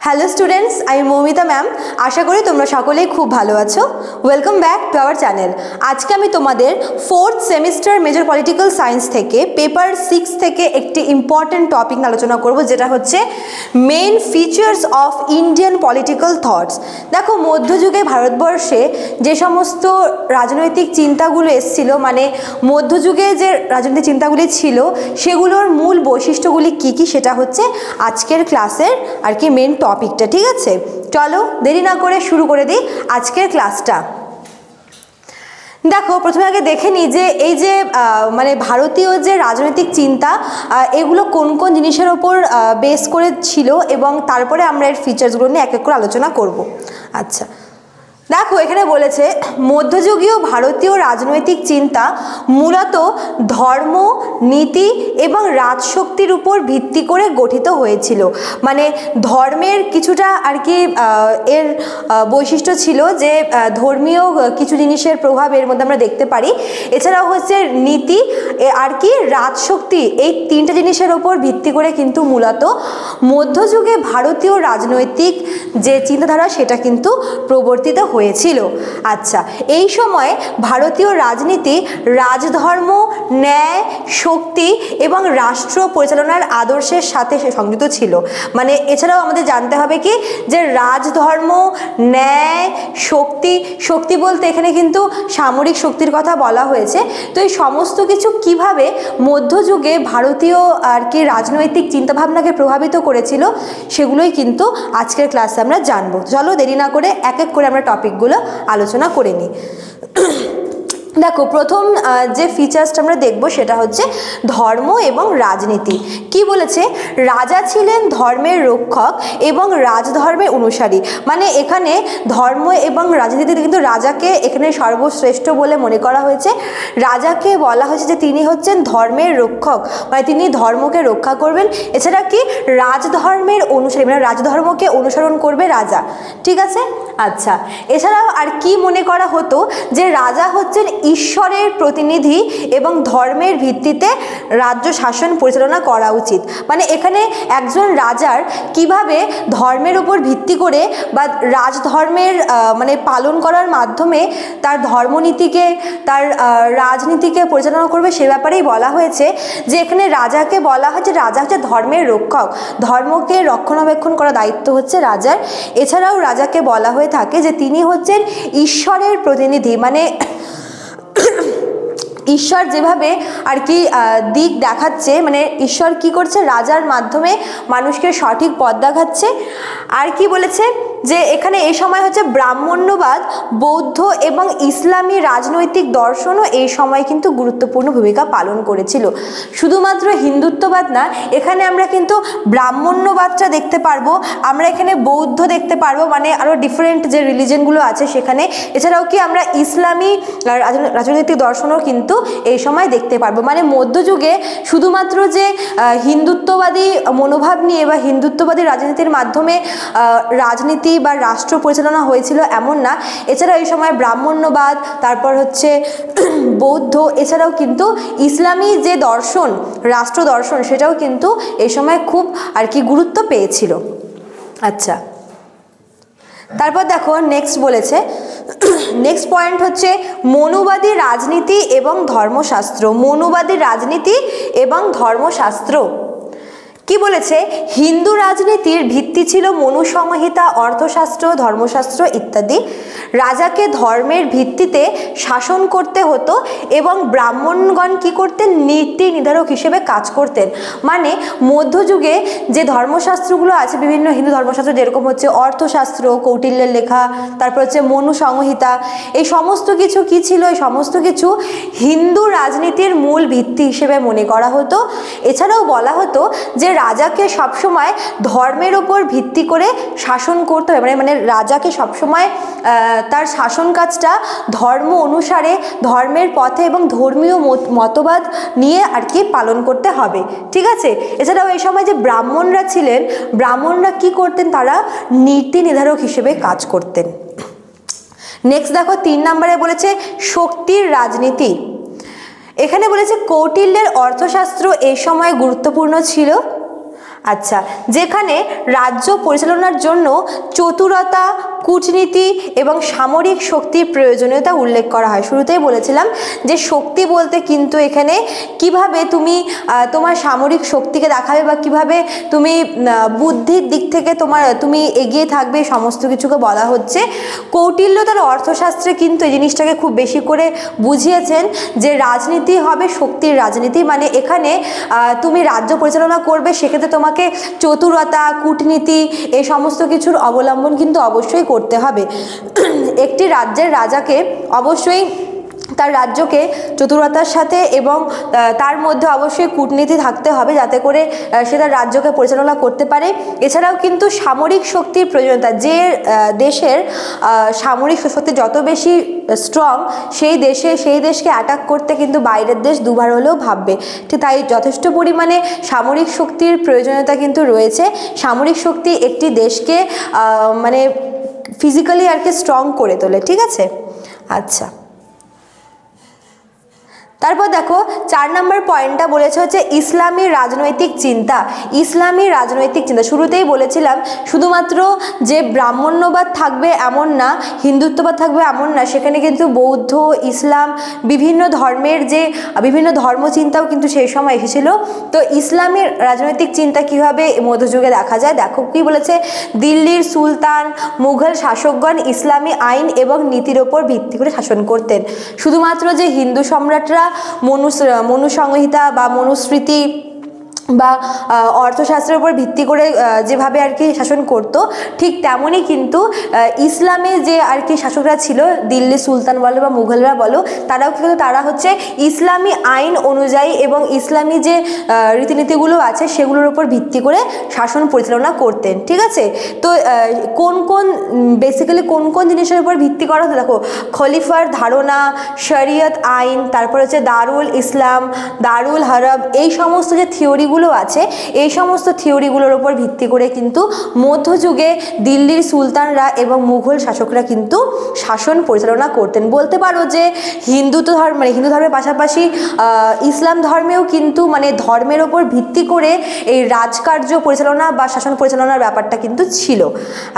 Hello students, আমি Moumita ma'am. আশা করি তোমরা সকলেই খুব ভালো আছো। Welcome back to our channel. আজকে আমি তোমাদের 4th semester major political science থেকে পেপার 6 থেকে একটি ইম্পর্টেন্ট টপিক আলোচনা করব, যেটা হচ্ছে main features of Indian political thoughts. দেখো, মধ্যযুগে ভারতবর্ষে যে সমস্ত রাজনৈতিক চিন্তাগুলো এসেছিল, মানে মধ্যযুগে যে রাজনৈতিক চিন্তাগুলি ছিল সেগুলোর মূল বৈশিষ্ট্যগুলি কী কী, সেটা হচ্ছে আজকের ক্লাসের আর কি মেন টপিকটা। ঠিক আছে, চলো দেরি না করে শুরু করে দিই আজকের ক্লাসটা। দেখো, প্রথমে আগে দেখে নিই যে এই যে মানে ভারতীয় যে রাজনৈতিক চিন্তা, এগুলো কোন কোন জিনিসের ওপর বেস করে ছিল, এবং তারপরে আমরা এর ফিচার্সগুলো নিয়ে এক এক করে আলোচনা করব। আচ্ছা, দেখো এখানে বলেছে মধ্যযুগীয় ভারতীয় রাজনৈতিক চিন্তা মূলত ধর্ম, নীতি এবং রাজশক্তির উপর ভিত্তি করে গঠিত হয়েছিল। মানে ধর্মের কিছুটা আর কি এর বৈশিষ্ট্য ছিল যে ধর্মীয় কিছু জিনিসের প্রভাব এর মধ্যে আমরা দেখতে পারি। এছাড়াও হচ্ছে নীতি আর কি রাজশক্তি, এই তিনটে জিনিসের ওপর ভিত্তি করে কিন্তু মূলত মধ্যযুগে ভারতীয় রাজনৈতিক যে চিন্তাধারা সেটা কিন্তু প্রবর্তিত হয়েছিল। আচ্ছা, এই সময় ভারতীয় রাজনীতি রাজধর্ম, ন্যায়, শক্তি এবং রাষ্ট্র পরিচালনার আদর্শের সাথে সংযুক্ত ছিল। মানে এছাড়াও আমাদের জানতে হবে কি যে রাজধর্ম, ন্যায়, শক্তি, শক্তি বলতে এখানে কিন্তু সামরিক শক্তির কথা বলা হয়েছে। তো এই সমস্ত কিছু কিভাবে মধ্যযুগে ভারতীয় আর কি রাজনৈতিক চিন্তাভাবনাকে প্রভাবিত করেছিল সেগুলোই কিন্তু আজকের ক্লাসে আমরা জানবো। চলো দেরি না করে এক এক করে আমরা টপিকগুলো আলোচনা করে নিই। দেখো, প্রথম যে ফিচার্সটা আমরা দেখব সেটা হচ্ছে ধর্ম এবং রাজনীতি। কি বলেছে? রাজা ছিলেন ধর্মের রক্ষক এবং রাজধর্মের অনুসারী। মানে এখানে ধর্ম এবং রাজনীতিতে কিন্তু রাজাকে এখানে সর্বশ্রেষ্ঠ বলে মনে করা হয়েছে। রাজাকে বলা হয়েছে যে তিনি হচ্ছেন ধর্মের রক্ষক, মানে তিনি ধর্মকে রক্ষা করবেন। এছাড়া কি রাজধর্মের অনুসারী, মানে রাজধর্মকে অনুসরণ করবে রাজা। ঠিক আছে। আচ্ছা, এছাড়াও আর কি মনে করা হতো যে রাজা হচ্ছেন ঈশ্বরের প্রতিনিধি এবং ধর্মের ভিত্তিতে রাজ্য শাসন পরিচালনা করা উচিত। মানে এখানে একজন রাজার কিভাবে ধর্মের উপর ভিত্তি করে বা রাজধর্মের মানে পালন করার মাধ্যমে তার ধর্মনীতিকে, তার রাজনীতিকে পরিচালনা করবে সে ব্যাপারেই বলা হয়েছে। যে এখানে রাজাকে বলা হয় যে রাজা হচ্ছে ধর্মের রক্ষক, ধর্মকে রক্ষণাবেক্ষণ করার দায়িত্ব হচ্ছে রাজার। এছাড়াও রাজাকে বলা হয়ে থাকে যে তিনি হচ্ছেন ঈশ্বরের প্রতিনিধি। মানে ঈশ্বর যেভাবে আর কি দিক দেখাচ্ছে, মানে ঈশ্বর কি করছে রাজার মাধ্যমে মানুষকে সঠিক পথ দেখাচ্ছে। আর কি বলেছে যে এখানে এই সময় হচ্ছে ব্রাহ্মণ্যবাদ, বৌদ্ধ এবং ইসলামী রাজনৈতিক দর্শনও এই সময় কিন্তু গুরুত্বপূর্ণ ভূমিকা পালন করেছিল। শুধুমাত্র হিন্দুত্ববাদ না, এখানে আমরা কিন্তু ব্রাহ্মণ্যবাদটা দেখতে পারবো, আমরা এখানে বৌদ্ধ দেখতে পারবো, মানে আরও ডিফারেন্ট যে রিলিজনগুলো আছে সেখানে। এছাড়াও কি আমরা ইসলামী রাজনৈতিক দর্শনও কিন্তু এই সময় দেখতে পারবো। মানে মধ্যযুগে শুধুমাত্র যে হিন্দুত্ববাদী মনোভাব নিয়ে বা হিন্দুত্ববাদী রাজনীতির মাধ্যমে রাজনীতি বা রাষ্ট্র পরিচালনা হয়েছিল এমন না। এছাড়া এই সময় ব্রাহ্মণ্যবাদ, তারপর হচ্ছে বৌদ্ধ, এছাড়াও কিন্তু ইসলামী যে দর্শন, রাষ্ট্র দর্শন, সেটাও কিন্তু এই সময় খুব আর কি গুরুত্ব পেয়েছিল। আচ্ছা, তারপর দেখো নেক্সট বলেছে, নেক্সট পয়েন্ট হচ্ছে মনুবাদী রাজনীতি এবং ধর্মশাস্ত্র। মনুবাদী রাজনীতি এবং ধর্মশাস্ত্র কি বলেছে? হিন্দু রাজনীতির ভিত্তি ছিল মনুসংহিতা, অর্থশাস্ত্র, ধর্মশাস্ত্র ইত্যাদি। রাজাকে ধর্মের ভিত্তিতে শাসন করতে হতো এবং ব্রাহ্মণগণ কি করতেন? নীতি নির্ধারক হিসেবে কাজ করতেন। মানে মধ্যযুগে যে ধর্মশাস্ত্রগুলো আছে, বিভিন্ন হিন্দু ধর্মশাস্ত্র যেরকম হচ্ছে অর্থশাস্ত্র, কৌটিল্যের লেখা, তারপর হচ্ছে মনুসংহিতা, এই সমস্ত কিছু কি ছিল? এই সমস্ত কিছু হিন্দু রাজনীতির মূল ভিত্তি হিসেবে মনে করা হতো। এছাড়াও বলা হতো যে রাজাকে সবসময় ধর্মের ওপর ভিত্তি করে শাসন করতে হবে। মানে রাজাকে সবসময় তার শাসন কাজটা ধর্ম অনুসারে, ধর্মের পথে এবং ধর্মীয় মতবাদ নিয়ে আর কি পালন করতে হবে। ঠিক আছে। এছাড়াও এই সময় যে ব্রাহ্মণরা ছিলেন, ব্রাহ্মণরা কি করতেন? তারা নীতি নির্ধারক হিসেবে কাজ করতেন। নেক্সট দেখো 3 নম্বরে বলেছে শক্তির রাজনীতি। এখানে বলেছে কৌটিল্যের অর্থশাস্ত্র এই সময় গুরুত্বপূর্ণ ছিল। আচ্ছা, যেখানে রাজ্য পরিচালনার জন্য চতুরতা, কূটনীতি এবং সামরিক শক্তির প্রয়োজনীয়তা উল্লেখ করা হয়। শুরুতেই বলেছিলাম যে শক্তি বলতে কিন্তু এখানে কিভাবে তুমি তোমার সামরিক শক্তিকে দেখাবে বা কিভাবে তুমি বুদ্ধির দিক থেকে তুমি এগিয়ে থাকবে, সমস্ত কিছুকে বলা হচ্ছে। কৌটিল্য তার অর্থশাস্ত্রে কিন্তু এই জিনিসটাকে খুব বেশি করে বুঝিয়েছেন যে রাজনীতি হবে শক্তির রাজনীতি, মানে এখানে তুমি রাজ্য পরিচালনা করবে, সেক্ষেত্রে তোমাকে চতুরতা, কূটনীতি এই সমস্ত কিছুর অবলম্বন কিন্তু অবশ্যই করতে হবে। একটি রাজ্যের রাজাকে অবশ্যই তার রাজ্যকে চতুরতার সাথে এবং তার মধ্যে অবশ্যই কূটনীতি থাকতে হবে, যাতে করে সে তার রাজ্যকে পরিচালনা করতে পারে। এছাড়াও কিন্তু সামরিক শক্তির প্রয়োজনীয়তা, যে দেশের সামরিক শক্তি যত বেশি স্ট্রং, সেই দেশকে অ্যাটাক করতে কিন্তু বাইরের দেশ দুবার হলেও ভাববে। ঠিক তাই যথেষ্ট পরিমাণে সামরিক শক্তির প্রয়োজনীয়তা কিন্তু রয়েছে। সামরিক শক্তি একটি দেশকে মানে ফিজিক্যালি আর কি স্ট্রং করে তোলে। ঠিক আছে, আচ্ছা। তারপর দেখো 4 নম্বর পয়েন্টটা বলেছে হচ্ছে ইসলামী রাজনৈতিক চিন্তা। ইসলামী রাজনৈতিক চিন্তা শুরুতেই বলেছিলাম শুধুমাত্র যে ব্রাহ্মণ্যবাদ থাকবে এমন না, হিন্দুত্ববাদ থাকবে এমন না, সেখানে কিন্তু বৌদ্ধ, ইসলাম, বিভিন্ন ধর্মের যে বিভিন্ন ধর্মচিন্তাও কিন্তু সেই সময় এসেছিল। তো ইসলামী রাজনৈতিক চিন্তা কীভাবে মধ্যযুগে দেখা যায়, দেখো কি বলেছে, দিল্লির সুলতান, মুঘল শাসকগণ ইসলামী আইন এবং নীতির ওপর ভিত্তি করে শাসন করতেন। শুধুমাত্র যে হিন্দু সম্রাটরা মনুসংহিতা বা মনুস্মৃতি বা অর্থশাস্ত্রের উপর ভিত্তি করে যেভাবে আর কি শাসন করত, ঠিক তেমনই কিন্তু ইসলামে যে আর কি শাসকরা ছিল, দিল্লি সুলতান বলো বা মুঘলরা বলো, তারাও কিন্তু তারা হচ্ছে ইসলামী আইন অনুযায়ী এবং ইসলামী যে রীতিনীতিগুলো আছে সেগুলোর উপর ভিত্তি করে শাসন পরিচালনা করতেন। ঠিক আছে, তো বেসিক্যালি কোন কোন জিনিসের উপর ভিত্তি করা হতো দেখো, খলিফার ধারণা, শরিয়ত আইন, তারপর হচ্ছে দারুল ইসলাম, দারুল হরব, এই সমস্ত যে থিওরিগুলো আছে, এই সমস্ত থিওরিগুলোর উপর ভিত্তি করে কিন্তু মধ্যযুগে দিল্লির সুলতানরা এবং মুঘল শাসকরা কিন্তু শাসন পরিচালনা করতেন। বলতে পারো যে হিন্দু ধর্মের পাশাপাশি ইসলাম ধর্মেও কিন্তু মানে ধর্মের ওপর ভিত্তি করে এই রাজকার্য পরিচালনা বা শাসন পরিচালনার ব্যাপারটা কিন্তু ছিল।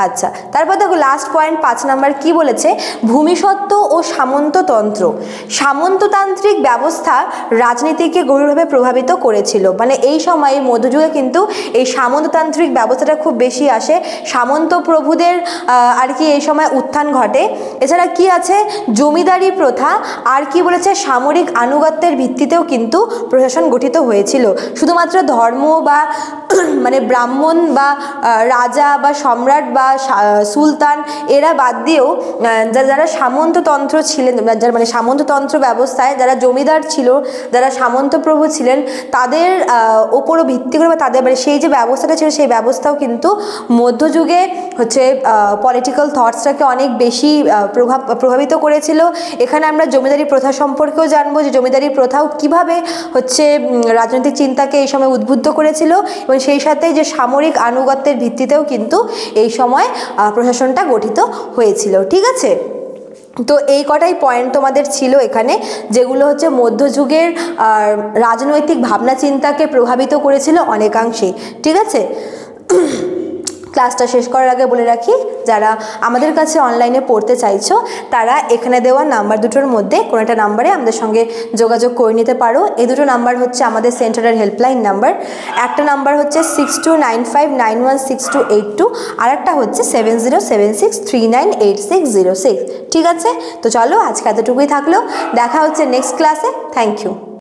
আচ্ছা, তারপর দেখো লাস্ট পয়েন্ট 5 নাম্বার কি বলেছে, ভূমিসত্ত্ব ও সামন্ততন্ত্র। সামন্ততান্ত্রিক ব্যবস্থা রাজনীতিকে গভীরভাবে প্রভাবিত করেছিল। মানে এই সময়ে মধ্যযুগে কিন্তু এই সামন্ততান্ত্রিক ব্যবস্থাটা খুব বেশি আসে, সামন্ত প্রভুদের আর কি এই সময় উত্থান ঘটে। এছাড়া কি আছে, জমিদারি প্রথা, আর কি বলেছে, সামরিক আনুগত্যের ভিত্তিতেও কিন্তু প্রশাসন গঠিত হয়েছিল। শুধুমাত্র ধর্ম বা মানে ব্রাহ্মণ বা রাজা বা সম্রাট বা সুলতান এরা বাদ দিয়েও যারা সামন্ততন্ত্র ছিলেন, যারা মানে সামন্ততন্ত্র ব্যবস্থায় যারা জমিদার ছিল, যারা সামন্ত প্রভু ছিলেন, তাদের ওপরও ভিত্তি করে বা তাদের মানে সেই যে ব্যবস্থাটা ছিল সেই ব্যবস্থাও কিন্তু মধ্যযুগে হচ্ছে পলিটিক্যাল থটসটাকে অনেক বেশি প্রভাবিত করেছিল। এখানে আমরা জমিদারি প্রথা সম্পর্কেও জানবো যে জমিদারি প্রথাও কিভাবে হচ্ছে রাজনৈতিক চিন্তাকে এই সময় উদ্বুদ্ধ করেছিল, এবং সেই সাথে যে সামরিক আনুগত্যের ভিত্তিতেও কিন্তু এই সময় প্রশাসনটা গঠিত হয়েছিল। ঠিক আছে, তো এই কটাই পয়েন্ট তোমাদের ছিল এখানে, যেগুলো হচ্ছে মধ্যযুগের রাজনৈতিক ভাবনা চিন্তাকে প্রভাবিত করেছিল অনেকাংশেই। ঠিক আছে, ক্লাসটা শেষ করার আগে বলে রাখি, যারা আমাদের কাছে অনলাইনে পড়তে চাইছো তারা এখানে দেওয়া নাম্বার দুটোর মধ্যে কোনো একটা নাম্বারে আমাদের সঙ্গে যোগাযোগ করে নিতে পারো। এই দুটো নাম্বার হচ্ছে আমাদের সেন্টারের হেল্পলাইন নাম্বার। একটা নাম্বার হচ্ছে 6295916282, আর একটা হচ্ছে 7076398606। ঠিক আছে, তো চলো আজকে এতটুকুই থাকলো, দেখা হচ্ছে নেক্সট ক্লাসে। Thank you.